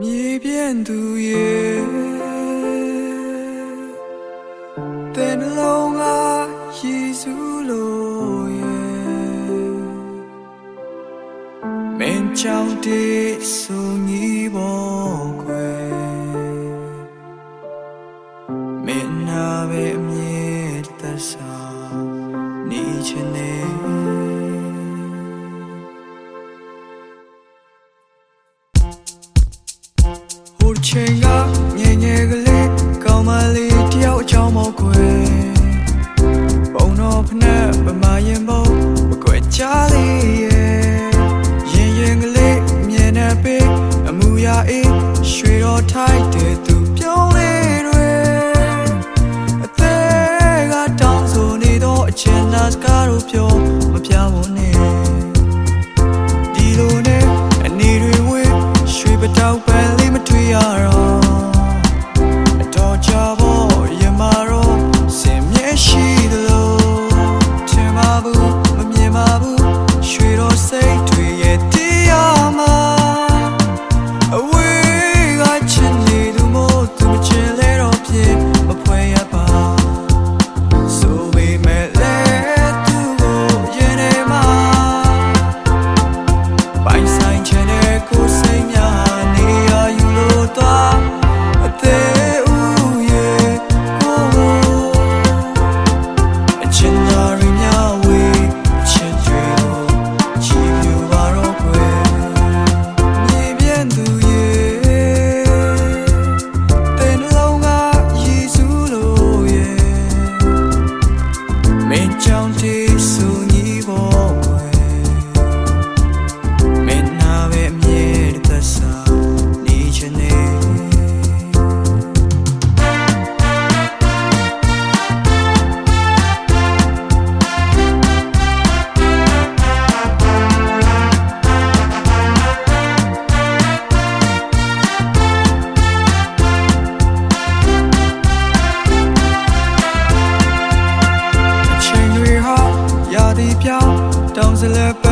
မြေပြန့်သူရဲ့တဲ့နှလုံးကယေရှုလိုရဲ့မင်းချောင်းတည်းဆိုညီပေါ်ခွေမင်းနာပဲအမြဲတမ်းစာနေချင်နေချိန်ကငယ်ငယ်ကလေးကောင်းမလေးတယောက်အချောင်းမောက်ခွေပုံတော်ဖနဲ့ပမာရင်ပုံမကွယ်ချလေးရဲ့ရင်ကလေးမြင်နေပေအမူအရာအေးရွှေတော်ထိုက်တဲ့သူပြောင်းလေးတွေအသေးကတောင်းဆိုနေတော့အချင်းသားစကားတို့ပြောမပြဖို့နဲ့ဒီလိုနဲ့အနေတွေဝေးရွှေပတောက်ပန်းလေးမထွေရတော့တော်ကြဖို့ရမတော့စင်မြဲရှိသလိုထင်ပါဘူးမမြင်ပါဘူးရွှေတော်စိတ်တွေရဲ့တရားမှာအဝေးကချင်နေသူမို့သူမချင်လဲတော့ဖြစ်မဖွဲရပါဆိုပေမဲ့လဲသူကိုရင်ထဲမှာပိုင်ဆိုင်ချင်တဲ့ကိုယ်စိတ်များနေရယူလို့သွားအသေးကြောင့်ဒီဆိုညီပေါ်ခွေမင်းနာပဲအမြဲတမ်းစာနေချင်နေတောင်းစလဲ